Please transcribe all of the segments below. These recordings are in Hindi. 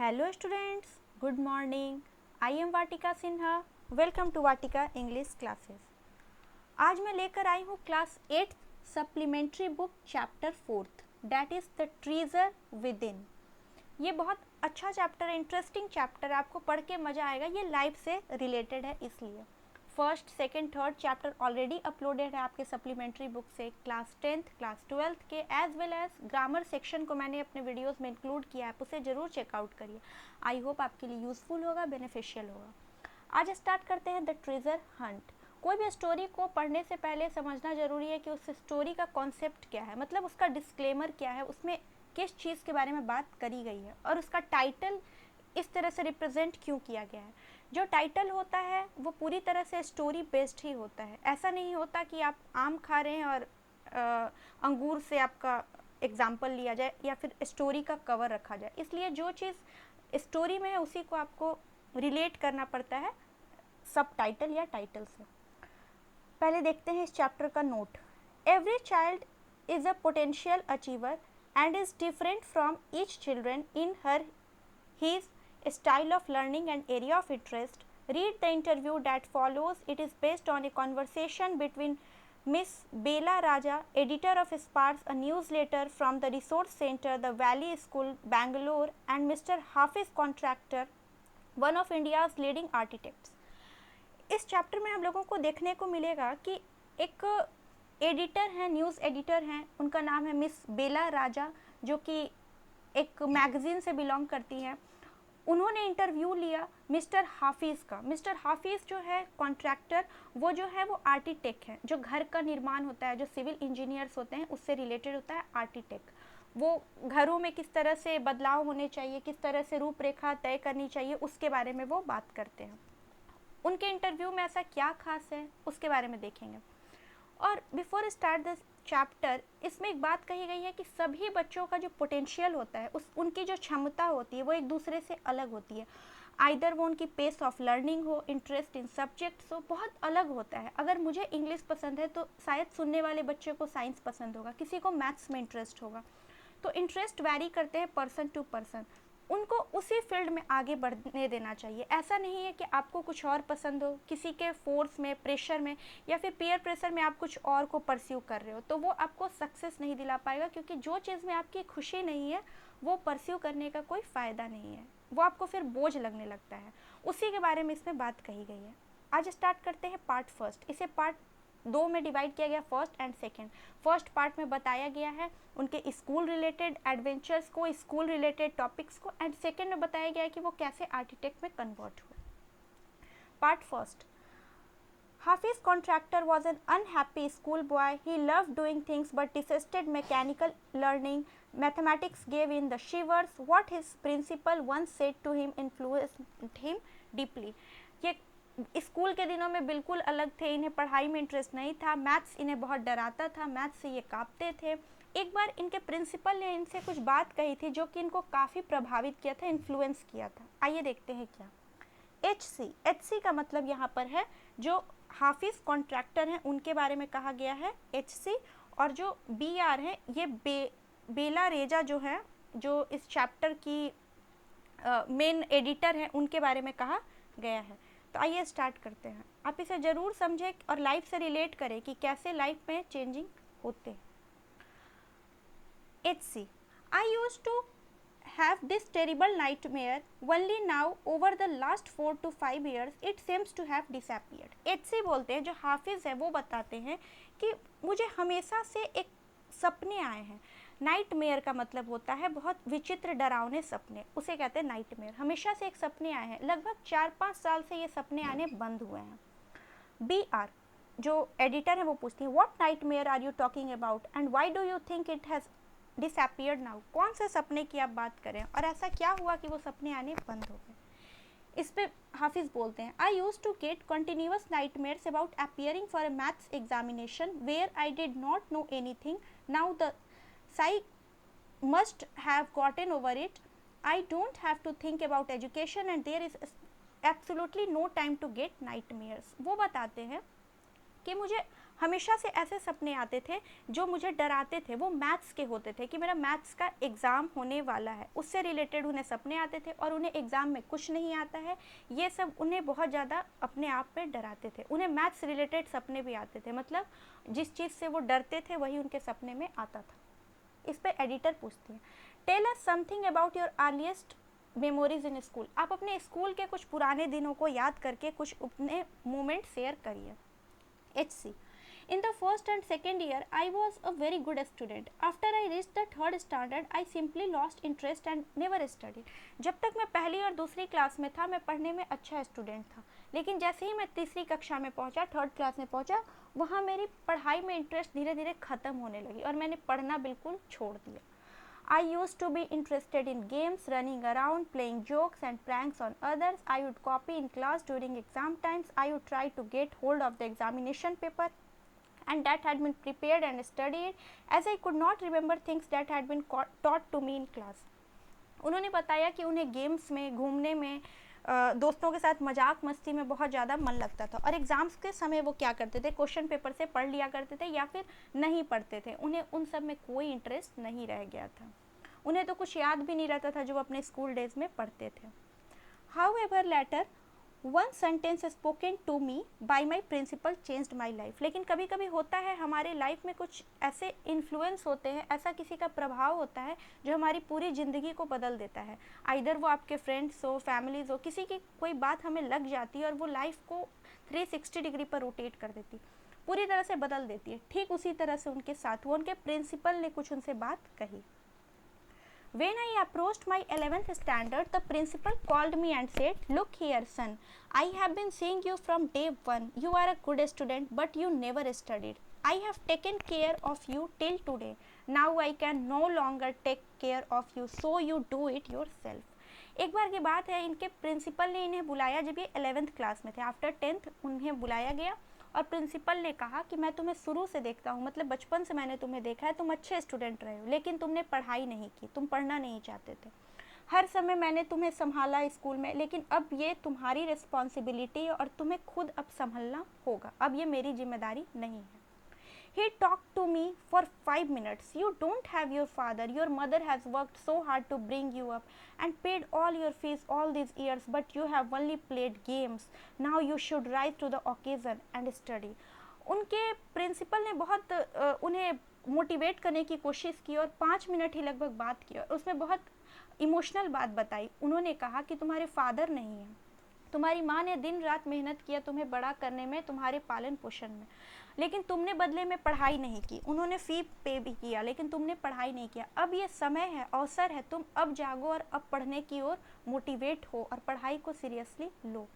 Hello students, good morning. I am Vatika Sinha. Welcome to Vatika English classes. आज मैं लेकर आई हूँ class 8 supplementary book chapter 4 that is the treasure with in. ये बहुत अच्छा चैप्टर है, इंटरेस्टिंग चैप्टर, आपको पढ़ के मज़ा आएगा। ये लाइफ से रिलेटेड है, इसलिए first second third chapter already uploaded है आपके सप्लीमेंट्री बुक से। क्लास 10th क्लास 12th के as well as grammar section को मैंने अपने वीडियोस में इंक्लूड किया है, आप उसे ज़रूर चेकआउट करिए। आई होप आपके लिए यूज़फुल होगा, बेनिफिशियल होगा। आज स्टार्ट करते हैं द ट्रेजर हंट। कोई भी स्टोरी को पढ़ने से पहले समझना ज़रूरी है कि उस स्टोरी का कॉन्सेप्ट क्या है, मतलब उसका डिस्क्लेमर क्या है, उसमें किस चीज़ के बारे में बात करी गई है और उसका टाइटल इस तरह से रिप्रेजेंट क्यों किया गया है। जो टाइटल होता है वो पूरी तरह से स्टोरी बेस्ड ही होता है। ऐसा नहीं होता कि आप आम खा रहे हैं और अंगूर से आपका एग्जाम्पल लिया जाए या फिर स्टोरी का कवर रखा जाए। इसलिए जो चीज़ स्टोरी में है उसी को आपको रिलेट करना पड़ता है सब टाइटल या टाइटल से। पहले देखते हैं इस चैप्टर का note. Every child is a potential achiever and is different from each children in her his style of learning and area of interest. Read the interview that follows. It is based on a conversation between Miss Bela Raja, editor of Sparks, a newsletter from the Resource Center, the Valley School, Bangalore, and Mr. Hafiz Contractor, one of India's leading architects. इस चैप्टर में हम लोगों को देखने को मिलेगा कि एक एडिटर हैं, न्यूज़ एडिटर हैं, उनका नाम है मिस बेला राजा, जो कि एक मैगज़ीन से बिलोंग करती हैं। उन्होंने इंटरव्यू लिया मिस्टर हाफिज़ का। मिस्टर हाफिज़ जो है कॉन्ट्रैक्टर, वो जो है वो आर्किटेक्ट हैं। जो घर का निर्माण होता है, जो सिविल इंजीनियर्स होते हैं, उससे रिलेटेड होता है आर्किटेक्ट। वो घरों में किस तरह से बदलाव होने चाहिए, किस तरह से रूपरेखा तय करनी चाहिए, उसके बारे में वो बात करते हैं। उनके इंटरव्यू में ऐसा क्या खास है उसके बारे में देखेंगे। और बिफोर स्टार्ट दिस चैप्टर, इसमें एक बात कही गई है कि सभी बच्चों का जो पोटेंशियल होता है, उनकी जो क्षमता होती है वो एक दूसरे से अलग होती है। आइदर वो उनकी पेस ऑफ लर्निंग हो, इंटरेस्ट इन सब्जेक्ट्स हो, बहुत अलग होता है। अगर मुझे इंग्लिश पसंद है तो शायद सुनने वाले बच्चे को साइंस पसंद होगा, किसी को मैथ्स में इंटरेस्ट होगा। तो इंटरेस्ट वैरी करते हैं पर्सन टू पर्सन। उनको उसी फील्ड में आगे बढ़ने देना चाहिए। ऐसा नहीं है कि आपको कुछ और पसंद हो, किसी के फोर्स में, प्रेशर में या फिर पीयर प्रेशर में आप कुछ और को परस्यू कर रहे हो, तो वो आपको सक्सेस नहीं दिला पाएगा, क्योंकि जो चीज़ में आपकी खुशी नहीं है वो परस्यू करने का कोई फ़ायदा नहीं है, वो आपको फिर बोझ लगने लगता है। उसी के बारे में इसमें बात कही गई है। आज स्टार्ट करते हैं पार्ट फर्स्ट। इसे पार्ट 2 में डिवाइड किया गया, first and second. First part में बताया गया है उनके स्कूल रिलेटेड एडवेंचर्स को, स्कूल रिलेटेड टॉपिक्स को, एंड सेकेंड में बताया गया है कि वो कैसे आर्किटेक्ट में कन्वर्ट हुए। Part first. Hafiz Contractor was an unhappy schoolboy. He loved doing things but detested mechanical learning. Mathematics gave him the shivers. What his principal once said to him influenced him deeply. ये स्कूल के दिनों में बिल्कुल अलग थे, इन्हें पढ़ाई में इंटरेस्ट नहीं था, मैथ्स इन्हें बहुत डराता था, मैथ्स से ये कांपते थे। एक बार इनके प्रिंसिपल ने इनसे कुछ बात कही थी जो कि इनको काफ़ी प्रभावित किया था, इन्फ्लुएंस किया था। आइए देखते हैं क्या। HC का मतलब यहाँ पर है जो हाफिज़ कॉन्ट्रैक्टर हैं उनके बारे में कहा गया है HC, और जो BR है ये बेला रेजा जो है, जो इस चैप्टर की मेन एडिटर हैं, उनके बारे में कहा गया है। तो आइए स्टार्ट करते हैं। आप इसे ज़रूर समझें और लाइफ से रिलेट करें कि कैसे लाइफ में चेंजिंग होते हैं। HC, I used to have this terrible nightmare. Only now over the last 4 to 5 years it seems to have disappeared. HC बोलते हैं, जो हाफिज़ है वो बताते हैं कि मुझे हमेशा से एक सपने आए हैं। नाइटमेयर का मतलब होता है बहुत विचित्र डरावने सपने, उसे कहते हैं नाइटमेयर। हमेशा से एक सपने आए हैं, लगभग 4-5 साल से ये सपने आने बंद हुए हैं। BR जो एडिटर है वो पूछती है, what nightmare are you talking about and why do you think it has disappeared now. कौन से सपने की आप बात करें और ऐसा क्या हुआ कि वो सपने आने बंद हो गए। इस पे हाफिज़ बोलते हैं, I use to get continuous nightmares about appearing for a maths examination where I did not know anything. Now the साई must have gotten over it. I don't have to think about education and there is absolutely no time to get nightmares. वो बताते हैं कि मुझे हमेशा से ऐसे सपने आते थे जो मुझे डराते थे, वो मैथ्स के होते थे कि मेरा मैथ्स का एग्ज़ाम होने वाला है, उससे रिलेटेड उन्हें सपने आते थे और उन्हें एग्ज़ाम में कुछ नहीं आता है, ये सब उन्हें बहुत ज़्यादा अपने आप में डराते थे। उन्हें मैथ्स रिलेटेड सपने भी आते थे, मतलब जिस चीज़ से वो डरते थे वही उनके सपने में आता था। इस पर एडिटर पूछती है, tell us something about your earliest memories in school. आप अपने स्कूल के कुछ पुराने दिनों को याद करके कुछ अपने मोमेंट शेयर करिए। HC, in the first and second year, I was a very good student. After I reached the third standard, I simply lost interest and never studied. जब तक मैं पहली और दूसरी क्लास में था, मैं पढ़ने में अच्छा स्टूडेंट था, लेकिन जैसे ही मैं तीसरी कक्षा में पहुंचा, थर्ड क्लास में पहुंचा, वहाँ मेरी पढ़ाई में इंटरेस्ट धीरे धीरे ख़त्म होने लगी और मैंने पढ़ना बिल्कुल छोड़ दिया। I used to be interested in games, running around, playing jokes and pranks on others. I would copy in class during exam times. I would try to get hold of the examination paper and that had been prepared and studied, as I could not remember things that had been taught to me in class. उन्होंने बताया कि उन्हें गेम्स में, घूमने में, दोस्तों के साथ मजाक मस्ती में बहुत ज़्यादा मन लगता था और एग्ज़ाम्स के समय वो क्या करते थे, क्वेश्चन पेपर से पढ़ लिया करते थे या फिर नहीं पढ़ते थे। उन्हें उन सब में कोई इंटरेस्ट नहीं रह गया था, उन्हें तो कुछ याद भी नहीं रहता था जो वो अपने स्कूल डेज में पढ़ते थे। However, later one sentence spoken to me by my principal changed my life. लेकिन कभी कभी होता है हमारे लाइफ में कुछ ऐसे इन्फ्लुएंस होते हैं, ऐसा किसी का प्रभाव होता है जो हमारी पूरी ज़िंदगी को बदल देता है। आइदर वो आपके फ्रेंड्स हो, फैमिलीज़ हो, किसी की कोई बात हमें लग जाती है और वो लाइफ को 360 डिग्री पर रोटेट कर देती, पूरी तरह से बदल देती है। ठीक उसी तरह से उनके साथ हुआ, उनके प्रिंसिपल ने कुछ उनसे बात कही। When I approached my 11th standard, the principal called me and said, "Look here, son, I have been seeing you from day one. You are a good student, but you never studied. I have taken care of you till today. Now I can no longer take care of you, so you do it yourself." एक बार की बात है, इनके प्रिंसिपल ने इन्हें बुलाया जब ये 11th क्लास में थे। आफ्टर 10th उन्हें बुलाया गया और प्रिंसिपल ने कहा कि मैं तुम्हें शुरू से देखता हूँ, मतलब बचपन से मैंने तुम्हें देखा है, तुम अच्छे स्टूडेंट रहे हो, लेकिन तुमने पढ़ाई नहीं की, तुम पढ़ना नहीं चाहते थे। हर समय मैंने तुम्हें संभाला स्कूल में, लेकिन अब ये तुम्हारी रिस्पॉन्सिबिलिटी है और तुम्हें खुद अब संभलना होगा, अब ये मेरी जिम्मेदारी नहीं है। He talked to me for 5 minutes. You don't have your father. Your mother has worked so hard to bring you up and paid all your fees all these years, but you have only played games. Now you should rise to the occasion and study. उनके प्रिंसिपल ने बहुत उन्हें मोटिवेट करने की कोशिश की और 5 मिनट ही लगभग बात की और उसमें बहुत इमोशनल बात बताई। उन्होंने कहा कि तुम्हारे फादर नहीं है, तुम्हारी माँ ने दिन रात मेहनत किया तुम्हें बड़ा करने में, तुम्हारे पालन पोषण में, लेकिन तुमने बदले में पढ़ाई नहीं की। उन्होंने फ़ी पे भी किया, लेकिन तुमने पढ़ाई नहीं किया। अब ये समय है, अवसर है, तुम अब जागो और अब पढ़ने की ओर मोटिवेट हो और पढ़ाई को सीरियसली लो।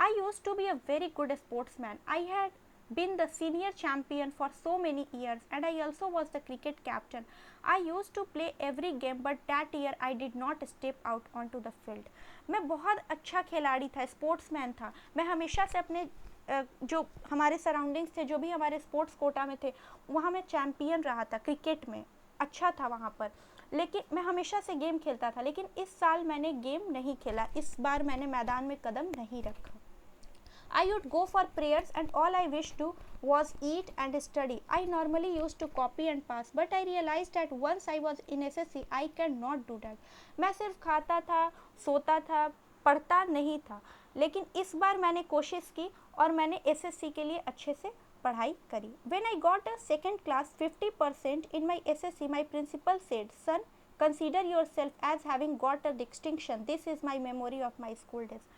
I used to be a very good sportsman. I had been the senior champion for so many years and I also was the cricket captain. I used to play every game but that year I did not step out onto the field. मैं बहुत अच्छा खिलाड़ी था, स्पोर्ट्समैन था। मैं हमेशा से अपने जो हमारे सराउंडिंग्स थे, जो भी हमारे स्पोर्ट्स कोटा में थे, वहाँ मैं चैम्पियन रहा था, क्रिकेट में अच्छा था वहाँ पर, लेकिन मैं हमेशा से गेम खेलता था। लेकिन इस साल मैंने गेम नहीं खेला, इस बार मैंने मैदान में कदम नहीं रखा। I would go for prayers and all I wished to was eat and study. I normally used to copy and pass, but I realized that once I was in SSC, I cannot do that. मैं सिर्फ खाता था, सोता था, पढ़ता नहीं था, लेकिन इस बार मैंने कोशिश की और मैंने SSC के लिए अच्छे से पढ़ाई करी। When I got a second class 50% in my SSC, my principal said, "Son, consider yourself as having got a distinction. This is my memory of my school days."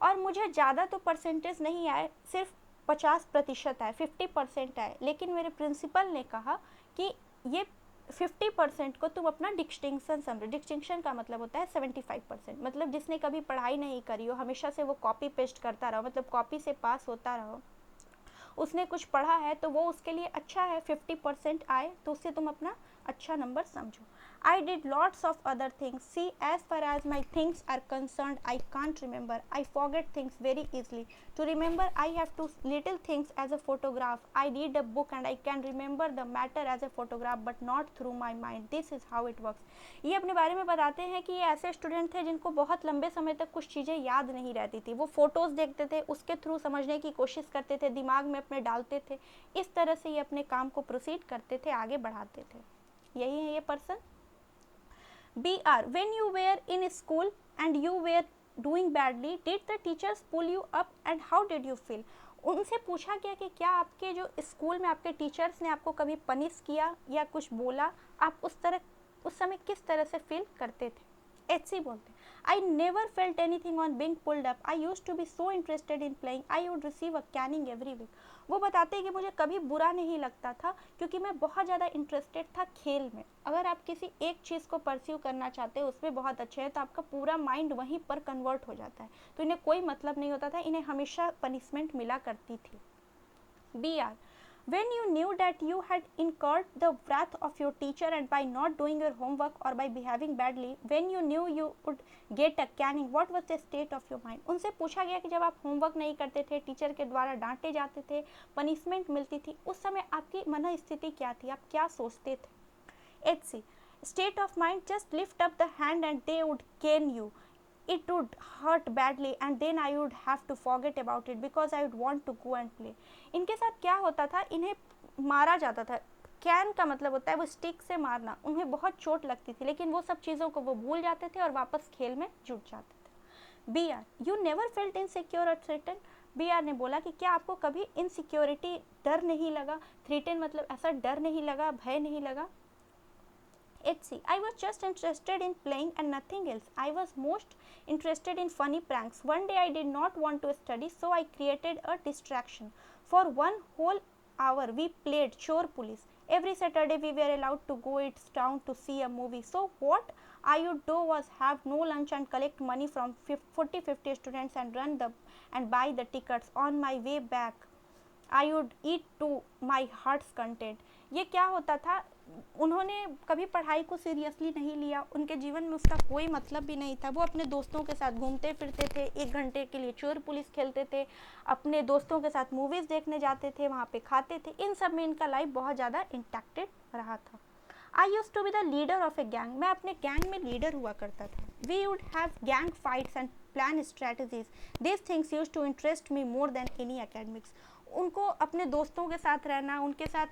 और मुझे ज़्यादा तो परसेंटेज नहीं आए, सिर्फ 50% आए, 50% आए, लेकिन मेरे प्रिंसिपल ने कहा कि ये 50% को तुम अपना डिस्टिंक्शन समझो। डिस्टिंक्शन का मतलब होता है 75%, मतलब जिसने कभी पढ़ाई नहीं करी हो, हमेशा से वो कॉपी पेस्ट करता रहो, मतलब कॉपी से पास होता रहो, उसने कुछ पढ़ा है तो वो उसके लिए अच्छा है। 50% आए तो उससे तुम अपना अच्छा नंबर समझो। I did lots of other things. See, as far as my things are concerned, I can't remember. I forget things very easily. To remember, I have to little things as a photograph. I read a book and I can remember the matter as a photograph, but not through my mind. This is how it works. ये अपने बारे में बताते हैं कि ये ऐसे स्टूडेंट थे जिनको बहुत लंबे समय तक कुछ चीज़ें याद नहीं रहती थी. वो फोटोज़ देखते थे, उसके थ्रू समझने की कोशिश करते थे, दिमाग में अपने डालते थे. इस तरह से ये अपने काम को प्रोसीड करते थे, आगे बढ़ाते थे. यही है ये person. BR, when you were in school and you were doing badly, did the teachers pull you up and how did you feel? उनसे पूछा गया कि क्या आपके जो स्कूल में आपके टीचर्स ने आपको कभी पनिश किया या कुछ बोला, आप उस समय किस तरह से फील करते थे. HC बोलते हैं, I never felt anything on being pulled up. I used to be so interested in playing. I would receive a caning every week. वो बताते हैं कि मुझे कभी बुरा नहीं लगता था क्योंकि मैं बहुत ज़्यादा इंटरेस्टेड था खेल में. अगर आप किसी एक चीज़ को परस्यू करना चाहते हैं, उसमें बहुत अच्छे हैं, तो आपका पूरा माइंड वहीं पर कन्वर्ट हो जाता है. तो इन्हें कोई मतलब नहीं होता था, इन्हें हमेशा पनिशमेंट मिला करती थी. BR, when you knew that you had incurred the wrath of your teacher and by not doing your homework or by behaving badly, when you knew you would get a caning, what was the state of your mind? उनसे पूछा गया कि जब आप होमवर्क नहीं करते थे, टीचर के द्वारा डांटे जाते थे, पनिशमेंट मिलती थी, उस समय आपकी मन स्थिति क्या थी, आप क्या सोचते थे. HC, state of mind, just lift up the hand and they would cane you. It would hurt badly and then I would have to forget about it because I would want to go and play. इनके साथ क्या होता था, इन्हें मारा जाता था. कैन का मतलब होता है वो स्टिक से मारना. उन्हें बहुत चोट लगती थी, लेकिन वो सब चीज़ों को वो भूल जाते थे और वापस खेल में जुट जाते थे. BR, you never felt insecure or threatened? BR ने बोला कि क्या आपको कभी इनसिक्योरिटी, डर नहीं लगा. थ्रेटन मतलब ऐसा डर नहीं लगा, भय नहीं लगा. HC, I was just interested in playing and nothing else. I was most interested in funny pranks. One day I did not want to study, so I created a distraction. For 1 whole hour we played chore police. Every Saturday we were allowed to go its town to see a movie. So what I would do was have no lunch and collect money from 40-50 students and buy the tickets. On my way back I would eat to my heart's content. ये क्या होता था, उन्होंने कभी पढ़ाई को सीरियसली नहीं लिया, उनके जीवन में उसका कोई मतलब भी नहीं था. वो अपने दोस्तों के साथ घूमते फिरते थे, 1 घंटे के लिए चोर पुलिस खेलते थे, अपने दोस्तों के साथ मूवीज़ देखने जाते थे, वहाँ पे खाते थे. इन सब में इनका लाइफ बहुत ज़्यादा इंटैक्टेड रहा था. I use to be the leader of a gang. मैं अपने गैंग में लीडर हुआ करता था. We would have gang fights and plan strategies. This things use to interest me more than any academics. उनको अपने दोस्तों के साथ रहना, उनके साथ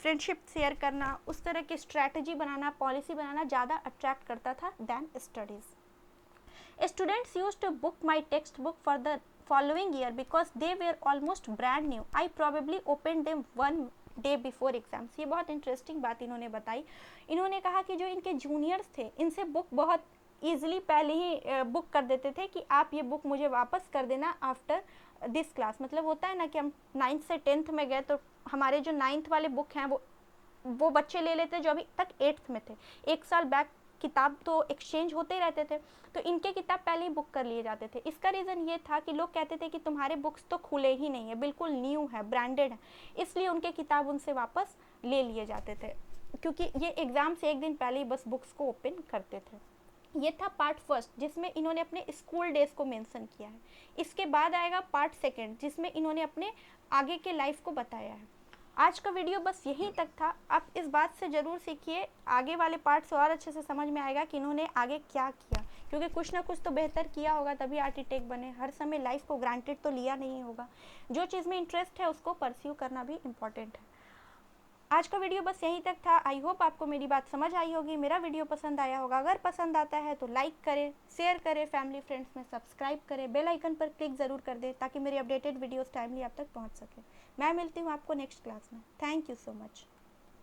फ्रेंडशिप शेयर करना, उस तरह की स्ट्रैटेजी बनाना, पॉलिसी बनाना ज़्यादा अट्रैक्ट करता था than studies. Students used to book my textbook for the following year because they were almost brand new. I probably opened them one day before exams. ये बहुत इंटरेस्टिंग बात इन्होंने बताई. इन्होंने कहा कि जो इनके जूनियर्स थे, इनसे बुक बहुत ईजिली पहले ही बुक कर देते थे कि आप ये बुक मुझे वापस कर देना आफ्टर दिस क्लास. मतलब होता है ना कि हम 9th से 10th में गए तो हमारे जो 9th वाले बुक हैं वो बच्चे ले लेते जो अभी तक 8th में थे. 1 साल बैक किताब तो एक्सचेंज होते ही रहते थे, तो इनके किताब पहले ही बुक कर लिए जाते थे. इसका रीज़न ये था कि लोग कहते थे कि तुम्हारे बुक्स तो खुले ही नहीं है, बिल्कुल न्यू है, ब्रांडेड है, इसलिए उनके किताब उनसे वापस ले लिए जाते थे, क्योंकि ये एग्ज़ाम से 1 दिन पहले ही बस बुक्स को ओपन करते थे. ये था पार्ट फर्स्ट जिसमें इन्होंने अपने स्कूल डेज को मेंशन किया है. इसके बाद आएगा पार्ट सेकंड जिसमें इन्होंने अपने आगे के लाइफ को बताया है. आज का वीडियो बस यहीं तक था. आप इस बात से ज़रूर सीखिए, आगे वाले पार्ट से और अच्छे से समझ में आएगा कि इन्होंने आगे क्या किया, क्योंकि कुछ ना कुछ तो बेहतर किया होगा तभी आर्किटेक्ट बने. हर समय लाइफ को ग्रांटेड तो लिया नहीं होगा. जो चीज़ में इंटरेस्ट है उसको परस्यू करना भी इम्पॉर्टेंट है. आज का वीडियो बस यहीं तक था. आई होप आपको मेरी बात समझ आई होगी, मेरा वीडियो पसंद आया होगा. अगर पसंद आता है तो लाइक करें, शेयर करें, फैमिली फ्रेंड्स में सब्सक्राइब करें, बेल आइकन पर क्लिक ज़रूर कर दें ताकि मेरी अपडेटेड वीडियोस टाइमली आप तक पहुंच सके. मैं मिलती हूं आपको नेक्स्ट क्लास में. Thank you so much.